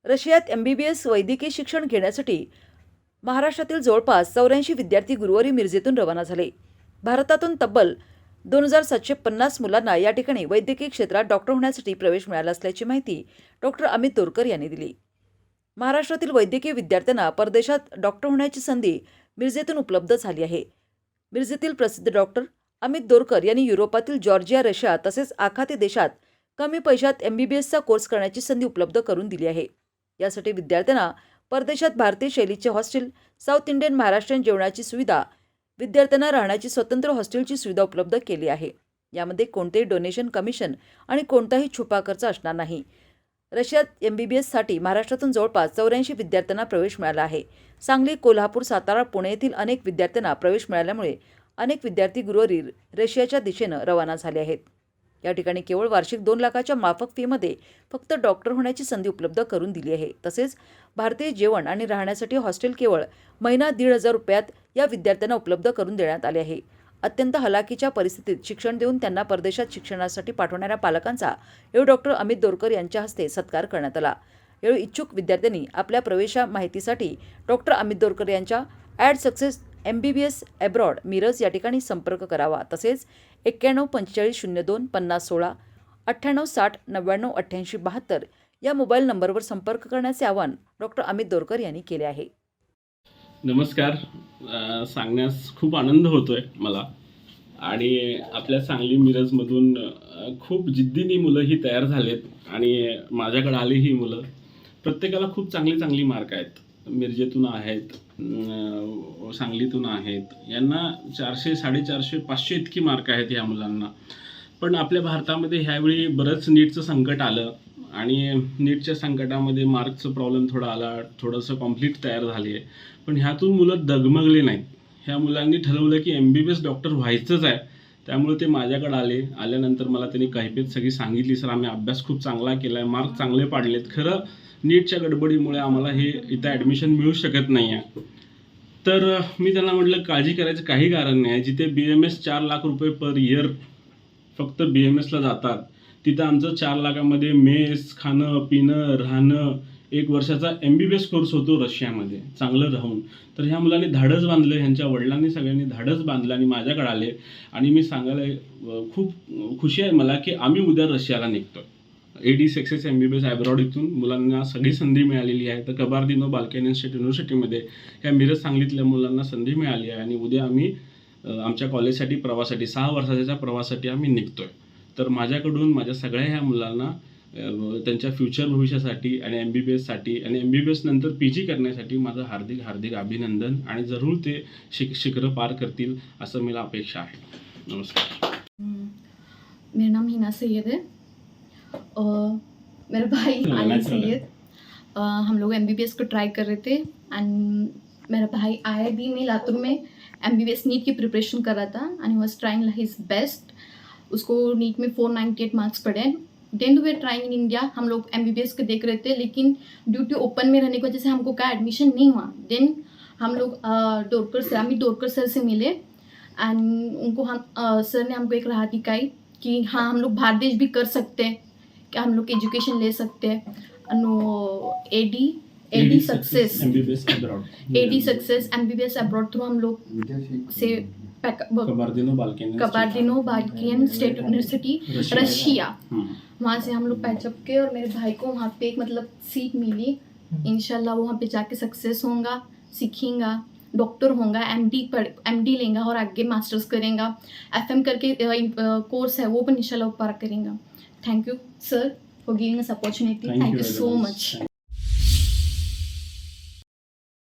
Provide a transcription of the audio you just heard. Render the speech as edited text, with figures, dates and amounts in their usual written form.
रशियात MBBS वैद्यकीय शिक्षण घेण्यासाठी महाराष्ट्रातील जवळपास 84 विद्यार्थी गुरुवारी मिरजेतून रवाना झाले. भारतातून तब्बल 2750 मुलांना या ठिकाणी वैद्यकीय क्षेत्रात डॉक्टर होण्यासाठी प्रवेश मिळाला असल्याची माहिती डॉक्टर अमित दोरकर यांनी दिली. महाराष्ट्रातील वैद्यकीय विद्यार्थ्यांना परदेशात डॉक्टर होण्याची संधी मिरजेतून उपलब्ध झाली आहे. मिरजेतील प्रसिद्ध डॉक्टर अमित दोरकर यांनी युरोपातील जॉर्जिया, रशिया तसेच आखाती देशात कमी पैशात MBBSचा कोर्स करण्याची संधी उपलब्ध करून दिली आहे. यासाठी विद्यार्थ्यांना परदेशात भारतीय शैलीचे हॉस्टेल, साऊथ इंडियन, महाराष्ट्रीयन जेवणाची सुविधा, विद्यार्थ्यांना राहण्याची स्वतंत्र हॉस्टेलची सुविधा उपलब्ध केली आहे. यामध्ये कोणतेही डोनेशन, कमिशन आणि कोणताही छुपा खर्च असणार नाही. रशियात MBBSसाठी महाराष्ट्रातून जवळपास 84 विद्यार्थ्यांना प्रवेश मिळाला आहे. सांगली, कोल्हापूर, सातारा, पुणे येथील अनेक विद्यार्थ्यांना प्रवेश मिळाल्यामुळे अनेक विद्यार्थी गुरुवारी रशियाच्या दिशेनं रवाना झाले आहेत. या ठिकाणी केवळ वार्षिक 2 लाखाच्या माफक फीमध्ये फक्त डॉक्टर होण्याची संधी उपलब्ध करून दिली आहे. तसेच भारतीय जेवण आणि राहण्यासाठी हॉस्टेल केवळ महिना 1,500 रुपयात या विद्यार्थ्यांना उपलब्ध करून देण्यात आले आहे. अत्यंत हलाखीच्या परिस्थितीत शिक्षण देऊन त्यांना परदेशात शिक्षणासाठी पाठवणाऱ्या पालकांचा यावेळी डॉक्टर अमित दोरकर यांच्या हस्ते सत्कार करण्यात आला. यावेळी इच्छुक विद्यार्थ्यांनी आपल्या प्रवेशा माहितीसाठी डॉक्टर अमित दोरकर यांच्या ad success MBBS abroad Miraj या ठिकाणी संपर्क करावा. तसेच 91 45 02 50 16 98 60 99 88 72 या मोबाईल नंबरवर संपर्क करण्याचे आवाहन डॉक्टर अमित दोरकर यांनी केले आहे. नमस्कार. सांगण्यास खूप आनंद होतोय मला. आणि आपल्या सांगली मिरजमधून खूप जिद्दीने मुलं ही तयार झालेत आणि माझ्याकडे आली ही मुलं. प्रत्येकाला खूप चांगली मार्क आहेत. मिरजेतून आहेत, सांगलीतून आहेत. यांना 400, 450, 500 इतकी मार्क आहेत या मुलांना. पण आपल्या भारतामध्ये ह्यावेळी बरंच नीटचं संकट आलं आणि नीटच्या संकटामध्ये मार्कचं प्रॉब्लेम थोडा आला, थोडंसं कॉम्प्लीट तयार झाली आहे. पण ह्यातून मुलं डगमगले नाहीत. ह्या मुलांनी ठरवलं की MBBS डॉक्टर व्हायचंच आहे. त्यामुळे ते माझ्याकडे आल्यानंतर मला त्यांनी कैफियत सगळी सांगितली. सर, आम्ही अभ्यास खूप चांगला केला आहे, मार्क चांगले पाडलेत. खरं नीटच्या गडबडीमुळे आम्हाला हे इथं ॲडमिशन मिळू शकत नाही आहे. तर मी त्यांना म्हटलं काळजी करायचं काही कारण नाही. जिथे BMS 4 लाख रुपये पर इयर फक्त BMSला जातात, तिथं आमचं 4 लाखामध्ये मेस, खाणं, पिणं, राहणं, 1 वर्षाचा MBBS कोर्स होतो रशियामध्ये चांगलं राहून. तर ह्या मुलांनी धाडस बांधलं, ह्यांच्या वडिलांनी सगळ्यांनी धाडस बांधलं आणि माझ्याकडे आले. आणि मी सांगायला खूप खुशी आहे मला की आम्ही उद्या रशियाला निघतो. AD सक्सेस MBBS अब्रॉड इथून मुलांना सगळी संधी मिळालेली आहे. तर कबार्दिनो बाल्कन स्टेट युनिव्हर्सिटीमध्ये ह्या मिरज सांगलीतल्या मुलांना संधी मिळाली आहे आणि उद्या आम्ही आमच्या कॉलेजसाठी प्रवासासाठी 6 वर्षाच्या प्रवासासाठी आम्ही निघतोय. तर माझ्याकडून माझ्या सगळ्या ह्या मुलांना त्यांच्या फ्युचर भविष्यासाठी आणि MBBSसाठी आणि MBBS नंतर PG करण्यासाठी माझं हार्दिक अभिनंदन आणि जरूर ते शिखरं पार करतील असं मला अपेक्षा आहे. नमस्कार. मेरा नाम हिना सैयद है और मेरा भाई आलिम सैयद. हम लोग MBBS को ट्राई कर रहे थे एंड मेरा भाई IIB में लातूर में MBBS नीट की प्रिपरेशन कर रहा था and he was trying his best. उसको नीट में 498 मार्क्स पड़े. Then we are trying in India. हम लोग MBBS को देख रहे थे लेकिन ड्यू टू ओपन में रहने की वजह से हमको का एडमिशन नहीं हुआ. देन हम लोग अमित दोरकर सर से मिले एंड उनको सर ने हमको एक राह दिखाई कि हाँ हम लोग बाहर देश भी कर सकते हैं, क्या हम लोग एजुकेशन ले सकते हैं. AD success MBBS abroad through हम लोग से Kabardino Balkan state university Russia, वहाँ से हम लोग पैचअप के और मेरे भाई को वहाँ पे एक मतलब सीट मिली. इंशाल्लाह वो वहाँ पे जाके सक्सेस होगा, सीखेगा, डॉक्टर होगा, MD लेगा और आगे मास्टर्स करेगा. FM करके कोर्स है वो भी इंशाल्लाह पार करेगा. Thank you sir for giving us opportunity. Thank you so much.